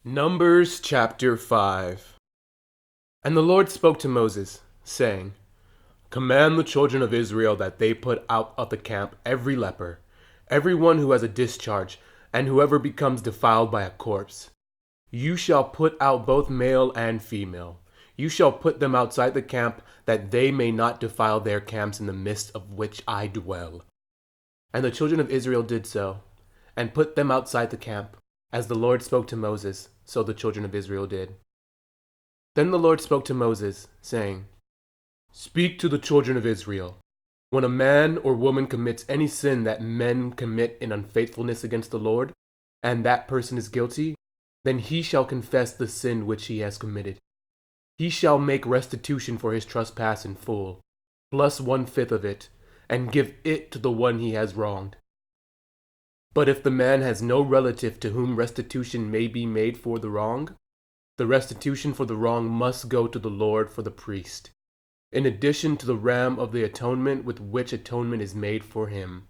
Numbers chapter 5. And the Lord spoke to Moses, saying, Command the children of Israel that they put out of the camp every leper, every one who has a discharge, and whoever becomes defiled by a corpse. You shall put out both male and female. You shall put them outside the camp, that they may not defile their camps in the midst of which I dwell. And the children of Israel did so, and put them outside the camp. As the Lord spoke to Moses, so the children of Israel did. Then the Lord spoke to Moses, saying, Speak to the children of Israel. When a man or woman commits any sin that men commit in unfaithfulness against the Lord, and that person is guilty, then he shall confess the sin which he has committed. He shall make restitution for his trespass in full, plus 1/5 of it, and give it to the one he has wronged. But if the man has no relative to whom restitution may be made for the wrong, the restitution for the wrong must go to the Lord for the priest, in addition to the ram of the atonement with which atonement is made for him.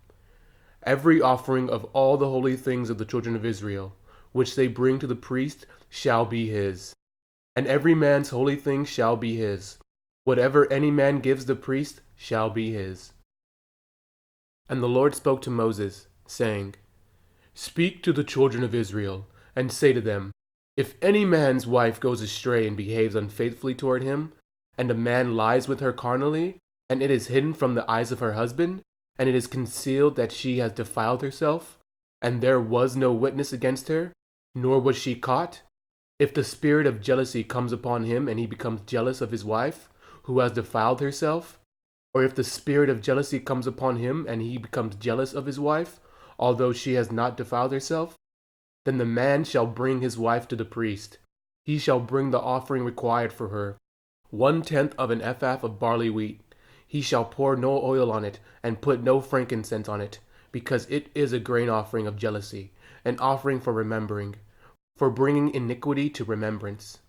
Every offering of all the holy things of the children of Israel, which they bring to the priest, shall be his. And every man's holy thing shall be his. Whatever any man gives the priest shall be his. And the Lord spoke to Moses, saying, Speak to the children of Israel, and say to them, If any man's wife goes astray and behaves unfaithfully toward him, and a man lies with her carnally, and it is hidden from the eyes of her husband, and it is concealed that she has defiled herself, and there was no witness against her, nor was she caught, if the spirit of jealousy comes upon him and he becomes jealous of his wife, who has defiled herself, or if the spirit of jealousy comes upon him and he becomes jealous of his wife, although she has not defiled herself, then the man shall bring his wife to the priest. He shall bring the offering required for her, 1/10 of an ephah of barley wheat. He shall pour no oil on it, and put no frankincense on it, because it is a grain offering of jealousy, an offering for remembering, for bringing iniquity to remembrance.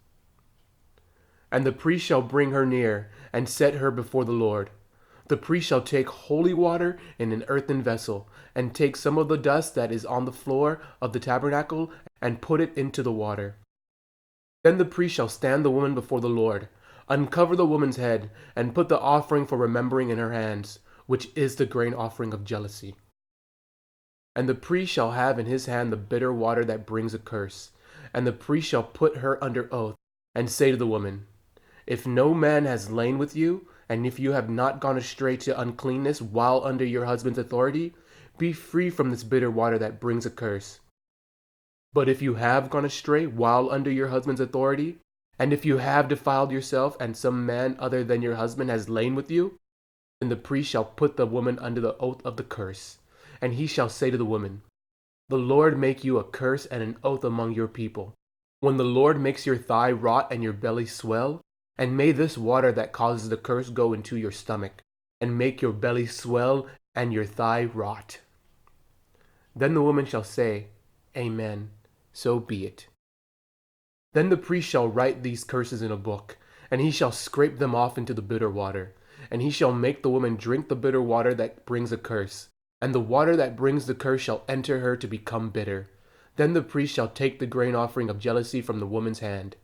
And the priest shall bring her near, and set her before the Lord. The priest shall take holy water in an earthen vessel, and take some of the dust that is on the floor of the tabernacle, and put it into the water. Then the priest shall stand the woman before the Lord, uncover the woman's head, and put the offering for remembering in her hands, which is the grain offering of jealousy. And the priest shall have in his hand the bitter water that brings a curse, and the priest shall put her under oath, and say to the woman, If no man has lain with you, and if you have not gone astray to uncleanness while under your husband's authority, be free from this bitter water that brings a curse. But if you have gone astray while under your husband's authority, and if you have defiled yourself, and some man other than your husband has lain with you, then the priest shall put the woman under the oath of the curse, and he shall say to the woman, The Lord make you a curse and an oath among your people. When the Lord makes your thigh rot and your belly swell, and may this water that causes the curse go into your stomach, and make your belly swell and your thigh rot. Then the woman shall say, Amen, so be it. Then the priest shall write these curses in a book, and he shall scrape them off into the bitter water, and he shall make the woman drink the bitter water that brings a curse, and the water that brings the curse shall enter her to become bitter. Then the priest shall take the grain offering of jealousy from the woman's hand,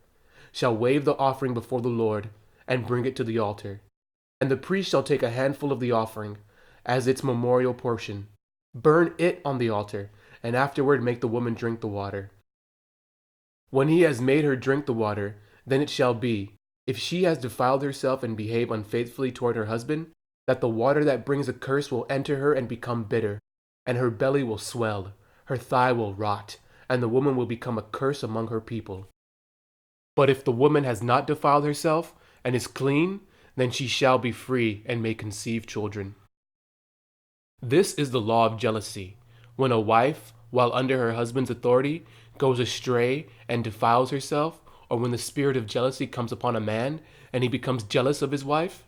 shall wave the offering before the Lord, and bring it to the altar. And the priest shall take a handful of the offering, as its memorial portion, burn it on the altar, and afterward make the woman drink the water. When he has made her drink the water, then it shall be, if she has defiled herself and behaved unfaithfully toward her husband, that the water that brings a curse will enter her and become bitter, and her belly will swell, her thigh will rot, and the woman will become a curse among her people. But if the woman has not defiled herself, and is clean, then she shall be free and may conceive children. This is the law of jealousy, when a wife, while under her husband's authority, goes astray and defiles herself, or when the spirit of jealousy comes upon a man, and he becomes jealous of his wife,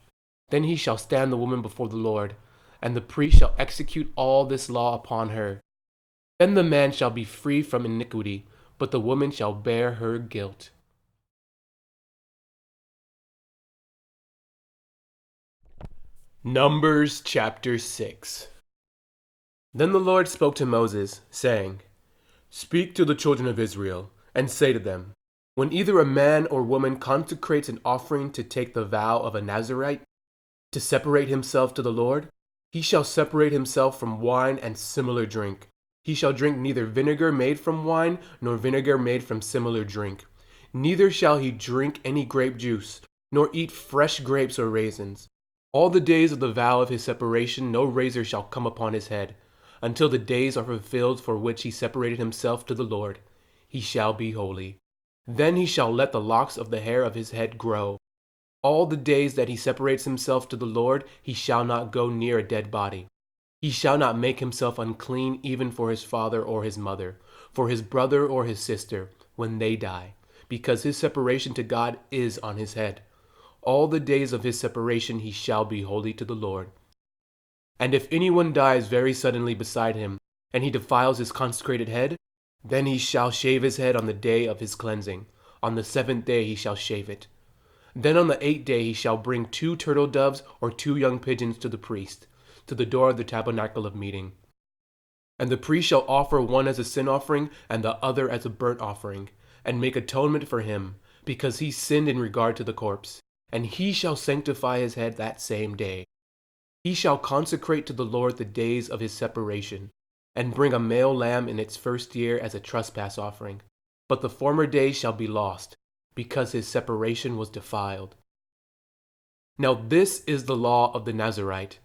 then he shall stand the woman before the Lord, and the priest shall execute all this law upon her. Then the man shall be free from iniquity, but the woman shall bear her guilt. Numbers chapter 6. Then the Lord spoke to Moses, saying, Speak to the children of Israel, and say to them, when either a man or woman consecrates an offering to take the vow of a Nazirite, to separate himself to the Lord, he shall separate himself from wine and similar drink. He shall drink neither vinegar made from wine, nor vinegar made from similar drink. Neither shall he drink any grape juice, nor eat fresh grapes or raisins. All the days of the vow of his separation no razor shall come upon his head, until the days are fulfilled for which he separated himself to the Lord. He shall be holy. Then he shall let the locks of the hair of his head grow. All the days that he separates himself to the Lord, he shall not go near a dead body. He shall not make himself unclean even for his father or his mother, for his brother or his sister, when they die, because his separation to God is on his head. All the days of his separation he shall be holy to the Lord. And if anyone dies very suddenly beside him, and he defiles his consecrated head, then he shall shave his head on the day of his cleansing. On the 7th day he shall shave it. Then on the 8th day he shall bring 2 turtle doves or 2 young pigeons to the priest, to the door of the tabernacle of meeting. And the priest shall offer one as a sin offering and the other as a burnt offering, and make atonement for him, because he sinned in regard to the corpse. And he shall sanctify his head that same day. He shall consecrate to the Lord the days of his separation, and bring a male lamb in its first year as a trespass offering. But the former days shall be lost, because his separation was defiled. Now this is the law of the Nazirite.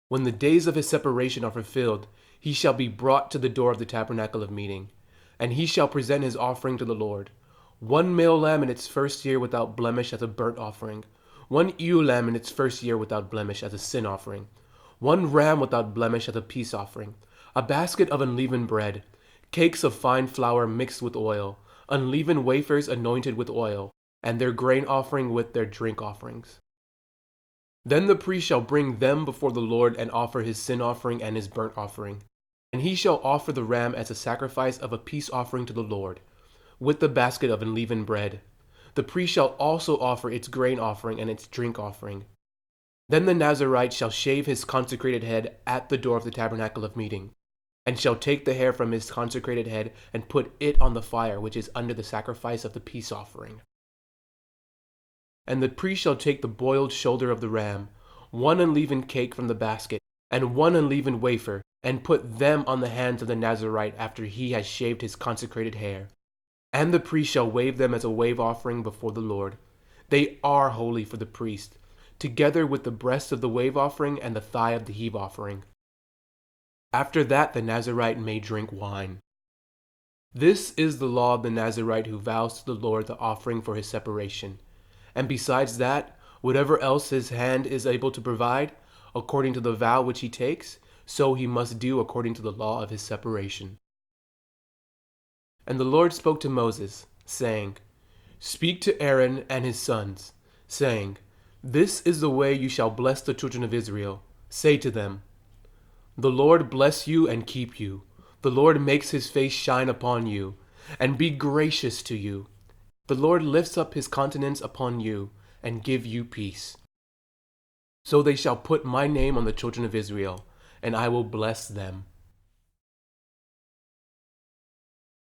When the days of his separation are fulfilled, he shall be brought to the door of the tabernacle of meeting, and he shall present his offering to the Lord. 1 male lamb in its first year without blemish as a burnt offering, 1 ewe lamb in its first year without blemish as a sin offering, 1 ram without blemish as a peace offering, a basket of unleavened bread, cakes of fine flour mixed with oil, unleavened wafers anointed with oil, and their grain offering with their drink offerings. Then the priest shall bring them before the Lord and offer his sin offering and his burnt offering. And he shall offer the ram as a sacrifice of a peace offering to the Lord, with the basket of unleavened bread. The priest shall also offer its grain offering and its drink offering. Then the Nazirite shall shave his consecrated head at the door of the tabernacle of meeting, and shall take the hair from his consecrated head and put it on the fire which is under the sacrifice of the peace offering. And the priest shall take the boiled shoulder of the ram, 1 unleavened cake from the basket, and 1 unleavened wafer, and put them on the hands of the Nazirite after he has shaved his consecrated hair. And the priest shall wave them as a wave offering before the Lord. They are holy for the priest, together with the breast of the wave offering and the thigh of the heave offering. After that the Nazirite may drink wine. This is the law of the Nazirite who vows to the Lord the offering for his separation. And besides that, whatever else his hand is able to provide, according to the vow which he takes, so he must do according to the law of his separation. And the Lord spoke to Moses, saying, Speak to Aaron and his sons, saying, This is the way you shall bless the children of Israel. Say to them, The Lord bless you and keep you. The Lord makes his face shine upon you, and be gracious to you. The Lord lifts up his countenance upon you, and give you peace. So they shall put my name on the children of Israel, and I will bless them.